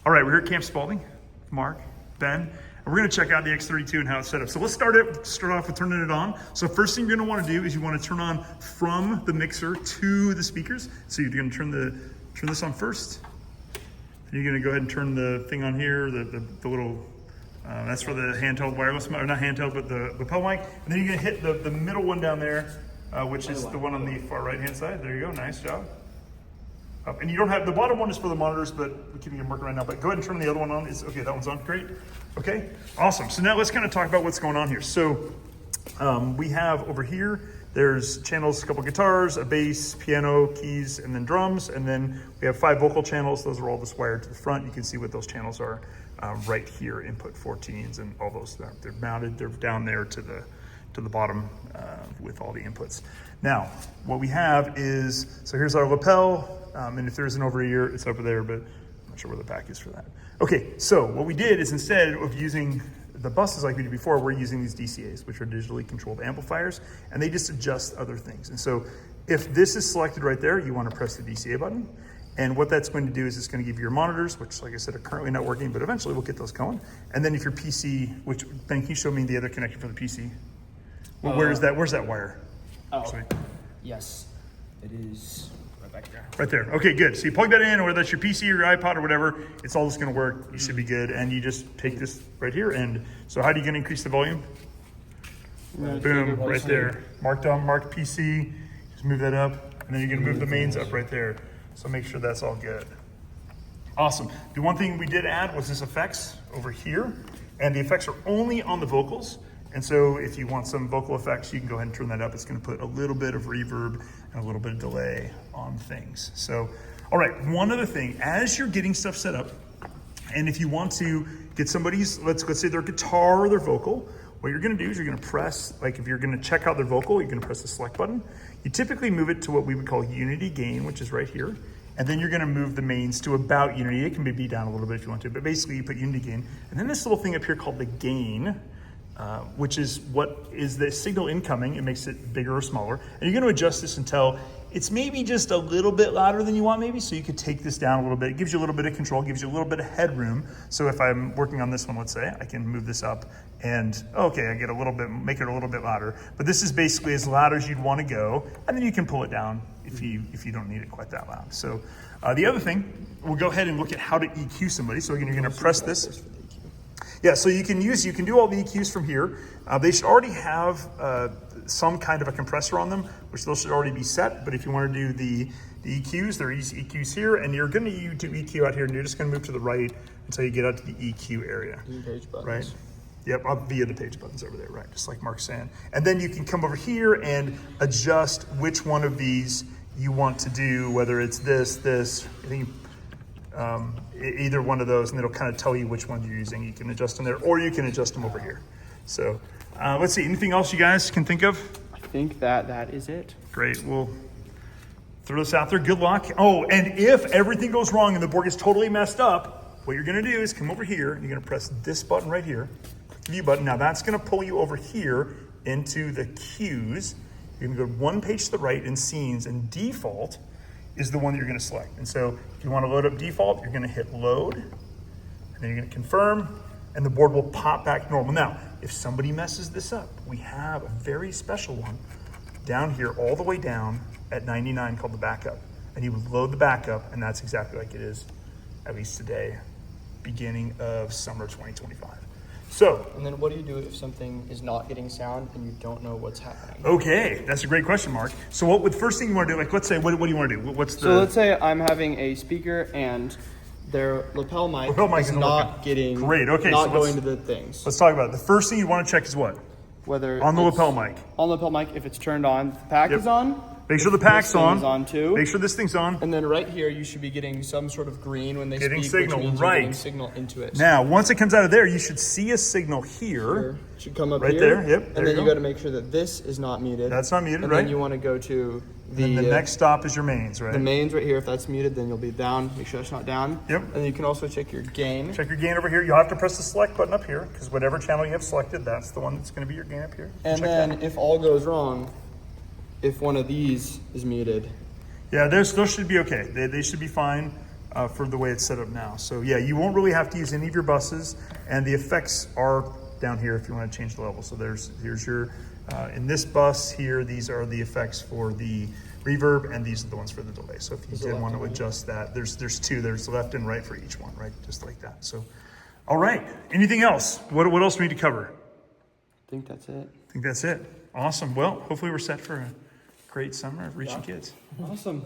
All right, we're here at Camp Spalding, Mark, Ben, and we're gonna check out the X32 and how it's set up. So let's start off with turning it on. So first thing you're gonna wanna do is you wanna turn on from the mixer to the speakers. So you're gonna turn this on first. Then you're gonna go ahead and turn the thing on here, the little, that's for the handheld wireless, or not handheld, but the lapel mic. And then you're gonna hit the middle one down there, which is the one on the far right-hand side. There you go, nice job. And you don't have, the bottom one is for the monitors, but we can't even work right now, but go ahead and turn the other one on. Okay, that one's on, great. Okay, awesome. So now let's kind of talk about what's going on here. So we have over here, there's channels, a couple guitars, a bass, piano, keys, and then drums. And then we have 5 vocal channels. Those are all just wired to the front. You can see what those channels are right here, input 14s and all those, they're mounted, they're down there to the bottom with all the inputs. Now, what we have is, so here's our lapel, and if there isn't over here, it's over there, but I'm not sure where the back is for that. Okay, so what we did is instead of using the buses like we did before, we're using these DCAs, which are digitally controlled amplifiers, and they just adjust other things. And so if this is selected right there, you want to press the DCA button. And what that's going to do is it's going to give you your monitors, which, like I said, are currently not working, but eventually we'll get those going. And then if your PC, which, Ben, can you show me the other connection for the PC? Well, where's that wire? Oh, actually? Yes, it is right back there. Right there. Okay, good. So you plug that in, or that's your PC or your iPod or whatever, it's all just going to work. You should be good. And you just take this right here. And so how are you going to increase the volume? Boom, right there. Mark PC. Just move that up. And then you're going to move the mains up right there. So make sure that's all good. Awesome. The one thing we did add was this effects over here. And the effects are only on the vocals. And so if you want some vocal effects, you can go ahead and turn that up. It's gonna put a little bit of reverb and a little bit of delay on things. So, all right, one other thing, as you're getting stuff set up, and if you want to get somebody's, let's say their guitar or their vocal, what you're gonna do is you're gonna press, like if you're gonna check out their vocal, you're gonna press the select button. You typically move it to what we would call unity gain, which is right here. And then you're gonna move the mains to about unity. It can be down a little bit if you want to, but basically you put unity gain. And then this little thing up here called the gain, which is what is the signal incoming. It makes it bigger or smaller. And you're gonna adjust this until it's maybe just a little bit louder than you want maybe, so you could take this down a little bit. It gives you a little bit of control, gives you a little bit of headroom. So if I'm working on this one, let's say, I can move this up and, okay, I get a little bit, make it a little bit louder. But this is basically as loud as you'd wanna go, and then you can pull it down if you don't need it quite that loud. So the other thing, we'll go ahead and look at how to EQ somebody. So again, you're gonna press this. Yeah, so you can do all the EQs from here. They should already have some kind of a compressor on them, which those should already be set. But if you want to do the EQs, there are easy EQs here, and you're going to do EQ out here, and you're just going to move to the right until you get out to the EQ area. Page buttons. Right? Yep, via the page buttons over there, right? Just like Mark's saying. And then you can come over here and adjust which one of these you want to do, whether it's this. I think either one of those, and it'll kind of tell you which one you're using. You can adjust them there, or you can adjust them over here. So let's see, anything else you guys can think of? I think that is it. Great, we'll throw this out there. Good luck. Oh, and if everything goes wrong and the board gets totally messed up, what you're gonna do is come over here, and you're gonna press this button right here, click the view button. Now that's gonna pull you over here into the cues. You're gonna go one page to the right in scenes, and default is the one that you're gonna select. And so if you wanna load up default, you're gonna hit load, and then you're gonna confirm, and the board will pop back normal. Now, if somebody messes this up, we have a very special one down here, all the way down at 99 called the backup. And you would load the backup, and that's exactly like it is, at least today, beginning of summer 2025. So. And then what do you do if something is not getting sound and you don't know what's happening? Okay, that's a great question, Mark. So what the first thing you want to do, like let's say, what do you want to do? So let's say I'm having a speaker and their lapel mic is not getting, great. Okay, not going to the things. Let's talk about it. The first thing you want to check is what? Whether on the lapel mic. On the lapel mic, if it's turned on, the pack is on. Make sure the pack's on too. Make sure this thing's on. And then right here, you should be getting some sort of green when they speak, signal, which means you're getting signal into it. Now, once it comes out of there, you should see a signal here. It should come up right here. There. Yep. And then you got to make sure that this is not muted. That's not muted, and right? And then you want to go to the next stop is your mains, right? The mains right here. If that's muted, then you'll be down. Make sure it's not down. Yep. And then you can also check your gain. Check your gain over here. You'll have to press the select button up here, because whatever channel you have selected, that's the one that's going to be your gain up here. And then if all goes wrong, if one of these is muted. Yeah, those should be okay. They should be fine. for the way it's set up now. So yeah, you won't really have to use any of your buses, and the effects are down here if you want to change the level. So here's your, in this bus here, these are the effects for the reverb, and these are the ones for the delay. So if you did want to adjust that, there's two, there's left and right for each one, right? Just like that. So, all right, anything else? What else do we need to cover? I think that's it. I think that's it. Awesome. Well, hopefully we're set for a great summer of reaching kids. Awesome.